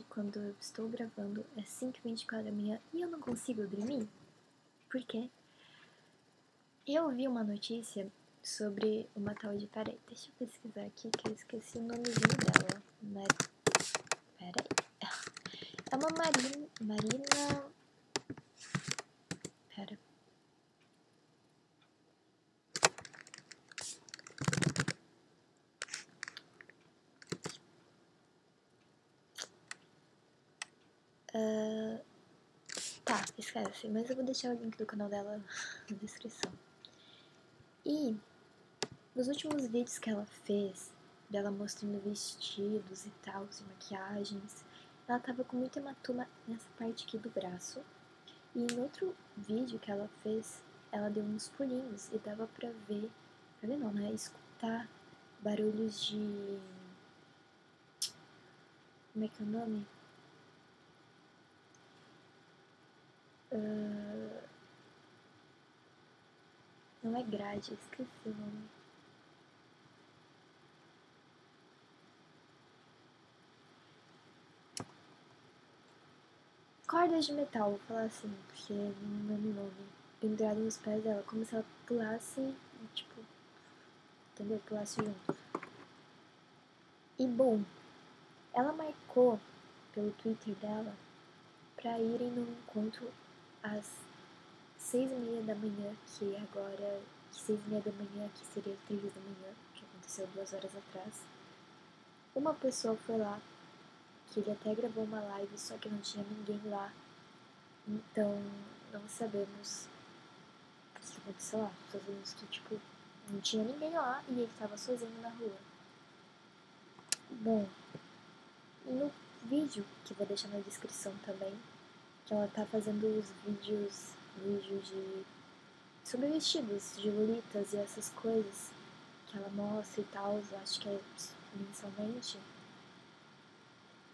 Quando eu estou gravando é 5h24 da manhã e eu não consigo dormir? Por quê? Eu vi uma notícia sobre uma tal de... Peraí, deixa eu pesquisar aqui que eu esqueci o nomezinho dela. Peraí. É uma Marina... Pera. Tá, esquece, mas eu vou deixar o link do canal dela na descrição. E nos últimos vídeos que ela fez, dela mostrando vestidos e tal, e maquiagens, ela tava com muito hematoma nessa parte aqui do braço. E em outro vídeo que ela fez, ela deu uns pulinhos e dava pra ver não, né? Escutar barulhos de... Como é que é o nome? Não é grade, esqueci o nome. Cordas de metal, vou falar assim, porque não é meu nome. Pendurado nos pés dela, como se ela pulasse e, tipo, entendeu? Pulasse junto. E, bom, ela marcou pelo Twitter dela pra irem num encontro às 6h30 da manhã, que agora... 6h30 da manhã, que seria 3 da manhã, que aconteceu 2 horas atrás. Uma pessoa foi lá, que ele até gravou uma live, só que não tinha ninguém lá. Então, não sabemos o que aconteceu lá. Só sabemos que, tipo, não tinha ninguém lá e ele tava sozinho na rua. Bom, e no vídeo, que eu vou deixar na descrição também, que ela tá fazendo os vídeos de... sobre vestidos, de lolitas e essas coisas que ela mostra e tal, eu acho que é mensalmente.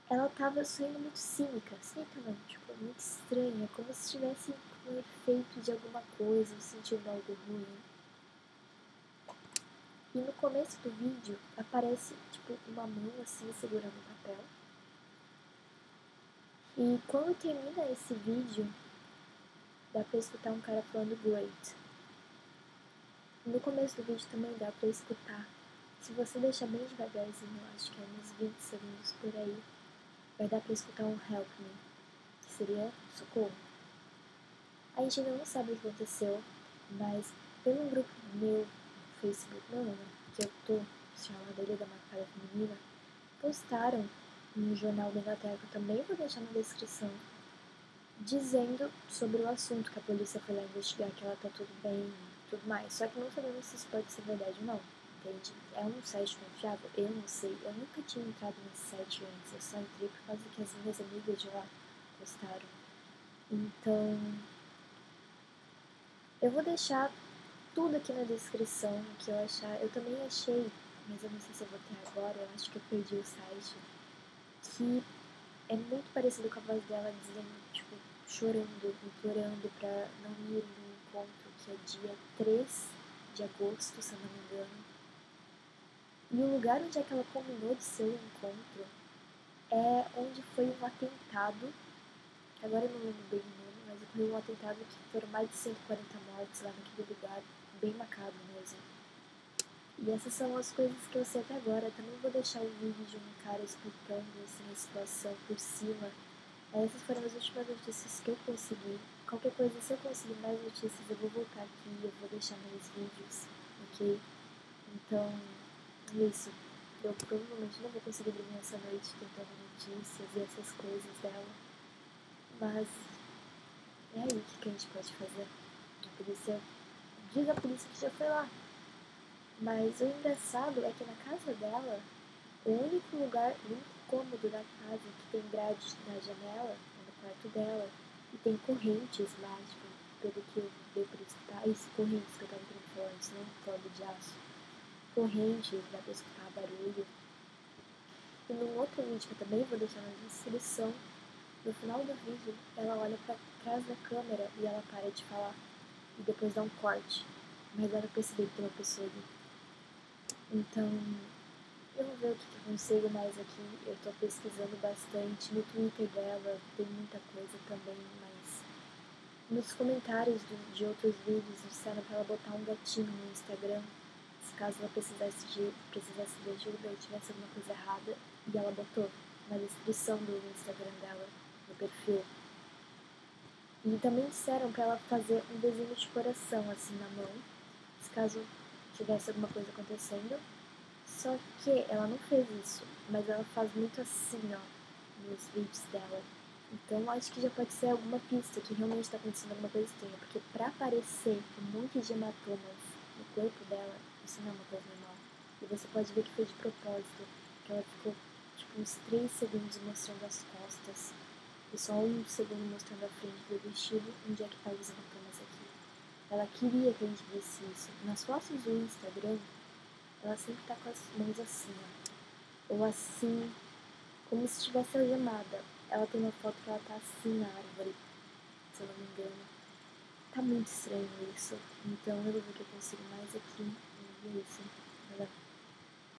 Ela tava saindo muito cínica, não, tipo, muito estranha, como se tivesse um efeito de alguma coisa, sentindo algo ruim. E no começo do vídeo aparece, tipo, uma mão assim segurando o papel. E quando termina esse vídeo, dá pra escutar um cara falando great. No começo do vídeo também dá pra escutar. Se você deixar bem devagarzinho, acho que é uns 20 segundos por aí, vai dar pra escutar um help me, que seria socorro. A gente ainda não sabe o que aconteceu, mas pelo grupo meu no Facebook, que eu tô chamada Ilha da Marcada Feminina, postaram no jornal da Inglaterra, que eu também vou deixar na descrição, dizendo sobre o assunto, que a polícia foi lá investigar, que ela tá tudo bem e tudo mais. Só que não sabemos se isso pode ser verdade ou não, entende? É um site confiável? Eu não sei. Eu nunca tinha entrado nesse site antes, eu só entrei por causa que as minhas amigas de lá postaram. Então, eu vou deixar tudo aqui na descrição, o que eu achar. Eu também achei, mas eu não sei se eu vou ter agora, eu acho que eu perdi o site, que é muito parecido com a voz dela dizendo, tipo, chorando, implorando pra não ir no encontro, que é dia 3 de agosto, se eu não me engano. E o lugar onde é que ela combinou de ser o encontro é onde foi um atentado, agora eu não lembro bem o nome, mas ocorreu um atentado que foram mais de 140 mortes lá naquele lugar, bem macabro mesmo. E essas são as coisas que eu sei até agora. Também vou deixar o vídeo de um cara explicando assim, a situação por cima. Essas foram as últimas notícias que eu consegui. Qualquer coisa, se eu conseguir mais notícias, eu vou voltar aqui, eu vou deixar mais vídeos, ok? Então, é isso. Eu provavelmente não vou conseguir dormir essa noite tentando notícias e essas coisas dela. Mas, e aí, o que a gente pode fazer? A polícia... Diz a polícia que já foi lá. Mas o engraçado é que na casa dela, o único lugar, o único cômodo da casa que tem grade na janela é no quarto dela. E tem correntes lá, tipo, pelo que eu dei pra escutar. Isso, correntes que eu tava querendo falar antes, não corda de aço. Correntes, dá pra escutar barulho. E num outro vídeo que eu também vou deixar na descrição, no final do vídeo, ela olha pra trás da câmera e ela para de falar. E depois dá um corte. Mas dá pra perceber que tem uma pessoa ali. Então, Eu vou ver o que eu consigo mais aqui. Eu tô pesquisando bastante. No Twitter dela tem muita coisa também, mas nos comentários de outros vídeos disseram pra ela botar um gatinho no Instagram, se caso ela precisasse de ajuda ou tivesse alguma coisa errada, e ela botou na descrição do Instagram dela, no perfil. E também disseram pra ela fazer um desenho de coração assim na mão, se caso tivesse alguma coisa acontecendo. Só que ela não fez isso, mas ela faz muito assim, ó, nos vídeos dela. Então acho que já pode ser alguma pista que realmente está acontecendo alguma coisa estranha, porque pra aparecer um monte de hematomas no corpo dela, isso não é uma coisa normal. E você pode ver que foi de propósito, que ela ficou tipo uns 3 segundos mostrando as costas e só 1 segundo mostrando a frente do vestido, onde é que tá os hematomas aqui. Ela queria que a gente visse isso. Nas fotos do Instagram, ela sempre tá com as mãos assim, ó. Ou assim, como se estivesse algemada. Ela tem uma foto que ela tá assim na árvore, se eu não me engano. Tá muito estranho isso. Então eu vou ver o que eu consigo mais aqui e é isso.